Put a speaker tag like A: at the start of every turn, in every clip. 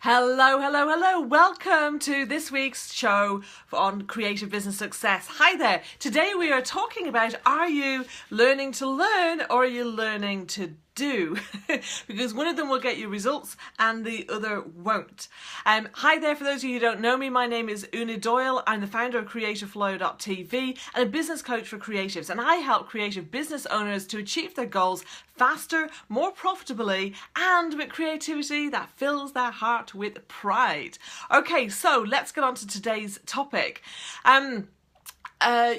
A: Hello, hello, hello. Welcome to this week's show on creative business success. Hi there. Today we are talking about, are you learning to learn or are you learning to do? Because one of them will get you results and the other won't. Hi there, for those of you who don't know me, my name is Doyle. I'm the founder of creativeflow.tv and a business coach for creatives, and I help creative business owners to achieve their goals faster, more profitably, and with creativity that fills their heart with pride. Okay, so let's get on to today's topic.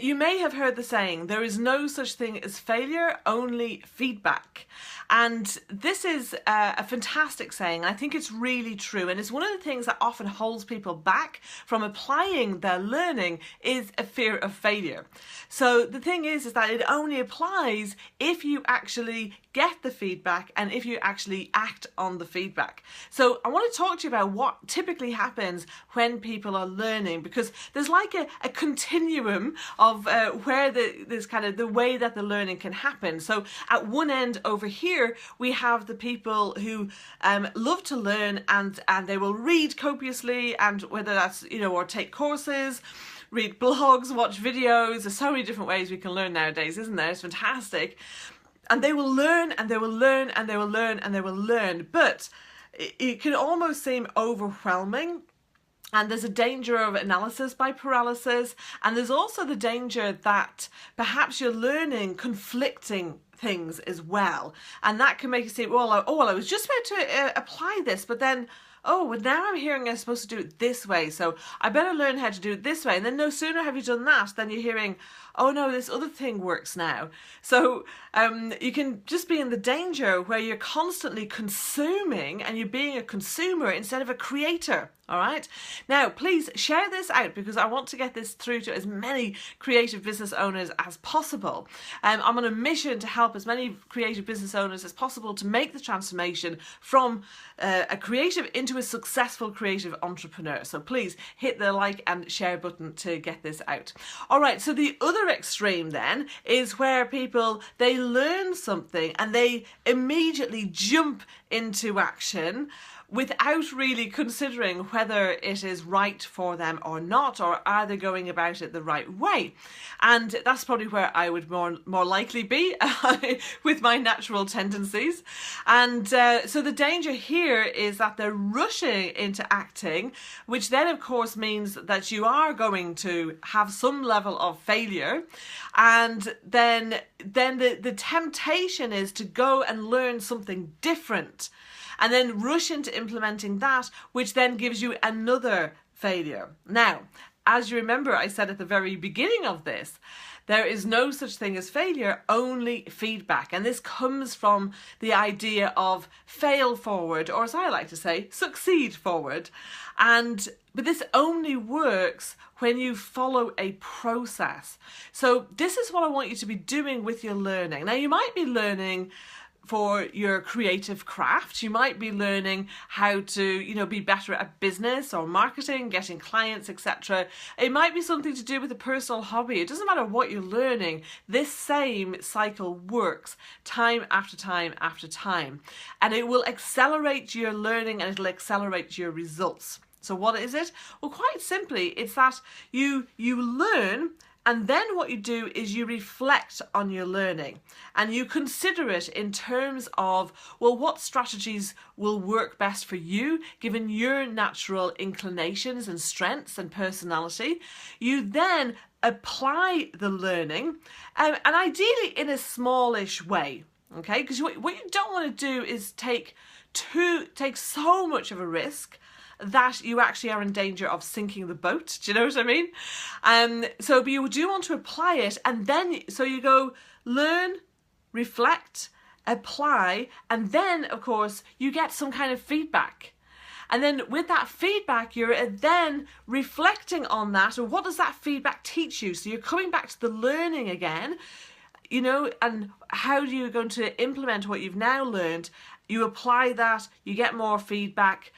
A: You may have heard the saying, there is no such thing as failure, only feedback. And this is a fantastic saying. I think it's really true. And it's one of the things that often holds people back from applying their learning is a fear of failure. So the thing is that it only applies if you actually get the feedback and if you actually act on the feedback. So I want to talk to you about what typically happens when people are learning, because there's like a continuum of where this kind of the way that the learning can happen. So at one end over here we have the people who love to learn and they will read copiously, and whether that's or take courses, read blogs, watch videos. There's so many different ways we can learn nowadays, isn't there? It's fantastic. And they will learn and they will learn and they will learn and they will learn, but it can almost seem overwhelming. And there's a danger of analysis by paralysis, and there's also the danger that perhaps you're learning conflicting things as well, and that can make you say, well, I was just about to apply this, but then now I'm hearing I'm supposed to do it this way, so I better learn how to do it this way. And then no sooner have you done that than you're hearing, oh no, this other thing works now. So you can just be in the danger where you're constantly consuming and you're being a consumer instead of a creator. All right. Now, please share this out, because I want to get this through to as many creative business owners as possible. I'm on a mission to help as many creative business owners as possible to make the transformation from a creative into a successful creative entrepreneur. So please hit the like and share button to get this out. All right. So the other extreme then is where people, they learn something and they immediately jump into action without really considering whether it is right for them or not, or are they going about it the right way. And that's probably where I would more likely be with my natural tendencies. And so the danger here is that they're rushing into acting, which then of course means that you are going to have some level of failure, and then the temptation is to go and learn something different and then rush into implementing that, which then gives you another failure. Now, as you remember, I said at the very beginning of this, there is no such thing as failure, only feedback. And this comes from the idea of fail forward, or as I like to say, succeed forward. But this only works when you follow a process. So this is what I want you to be doing with your learning. Now, you might be learning for your creative craft. You might be learning how to, be better at business or marketing, getting clients, etc. It might be something to do with a personal hobby. It doesn't matter what you're learning. This same cycle works time after time after time. And it will accelerate your learning and it'll accelerate your results. So what is it? Well, quite simply, it's that you learn, and then what you do is you reflect on your learning and you consider it in terms of, well, what strategies will work best for you, given your natural inclinations and strengths and personality. You then apply the learning, and ideally in a smallish way, okay? Because what you don't want to do is take so much of a risk that you actually are in danger of sinking the boat. Do you know what I mean? But you do want to apply it, and then so you go learn, reflect, apply, and then of course you get some kind of feedback. And then with that feedback, you're then reflecting on that, and what does that feedback teach you? So you're coming back to the learning again, and how are you going to implement what you've now learned? You apply that, you get more feedback,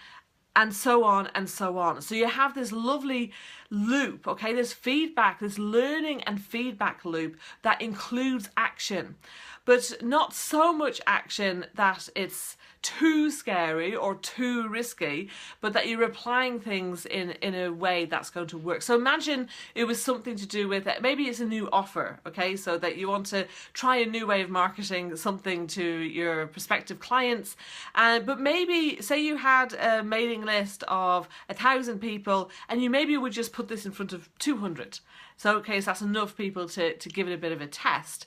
A: and so on and so on. So you have this lovely loop, okay, this feedback, this learning and feedback loop that includes action, but not so much action that it's too scary or too risky, but that you're applying things in a way that's going to work. So imagine it was something to do with it. Maybe it's a new offer, okay, so that you want to try a new way of marketing something to your prospective clients. But maybe, say you had a mailing list of 1,000 people and you maybe would just put this in front of 200. So, okay, so that's enough people to give it a bit of a test.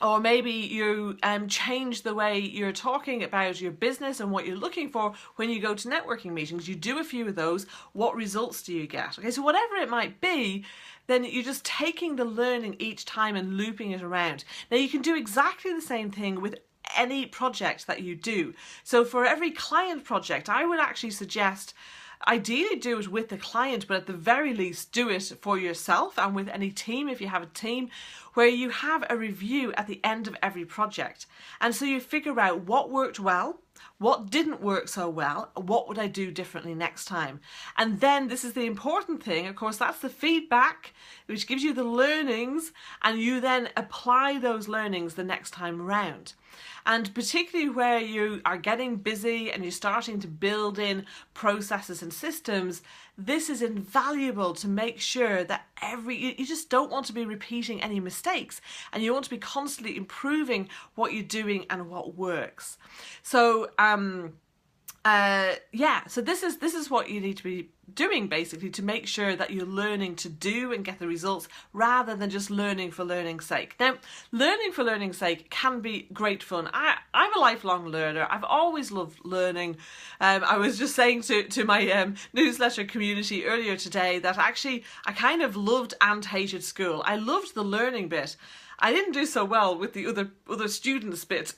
A: Or maybe you change the way you're talking about your business and what you're looking for when you go to networking meetings. You do a few of those. What results do you get? Okay, so whatever it might be, then you're just taking the learning each time and looping it around. Now, you can do exactly the same thing with any project that you do. So for every client project, I would actually suggest ideally do it with the client, but at the very least do it for yourself and with any team if you have a team, where you have a review at the end of every project. And so you figure out what worked well, what didn't work so well, what would I do differently next time. And then this is the important thing, of course, that's the feedback, which gives you the learnings, and you then apply those learnings the next time round. And particularly where you are getting busy and you're starting to build in processes and systems, this is invaluable to make sure that you just don't want to be repeating any mistakes, and you want to be constantly improving what you're doing and what works. So so this is what you need to be doing, basically, to make sure that you're learning to do and get the results rather than just learning for learning's sake. Now, learning for learning's sake can be great fun. I'm a lifelong learner. I've always loved learning. I was just saying to my newsletter community earlier today that actually I kind of loved and hated school. I loved the learning bit. I didn't do so well with the other students bit.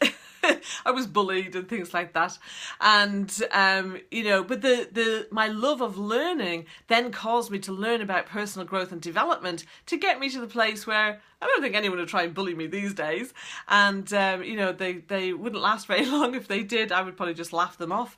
A: I was bullied and things like that, and but my love of learning then caused me to learn about personal growth and development to get me to the place where I don't think anyone would try and bully me these days, and they wouldn't last very long. If they did, I would probably just laugh them off.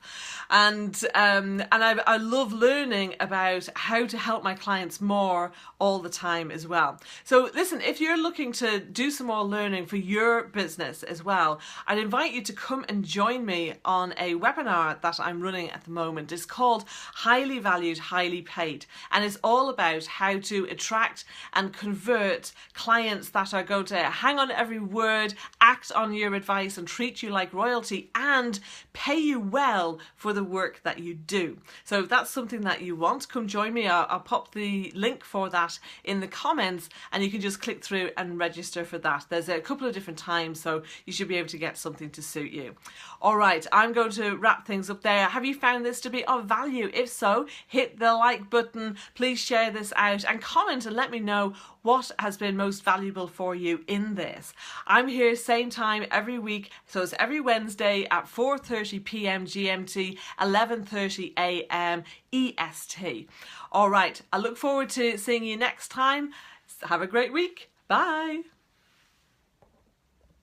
A: And I love learning about how to help my clients more all the time as well. So listen, if you're looking to do some more learning for your business as well, I'd invite you to come and join me on a webinar that I'm running at the moment. It's called Highly Valued, Highly Paid, and it's all about how to attract and convert clients that are going to hang on every word, act on your advice and treat you like royalty, and pay you well for the work that you do. So if that's something that you want, come join me. I'll pop the link for that in the comments, and you can just click through and register for that. There's a couple of different times, so you should be able to get something to suit you. All right, I'm going to wrap things up there. Have you found this to be of value? If so, hit the like button. Please share this out and comment and let me know what has been most valuable for you in this. I'm here same time every week, so it's every Wednesday at 4:30 p.m. GMT, 11:30 a.m. EST. All right, I look forward to seeing you next time. Have a great week. Bye.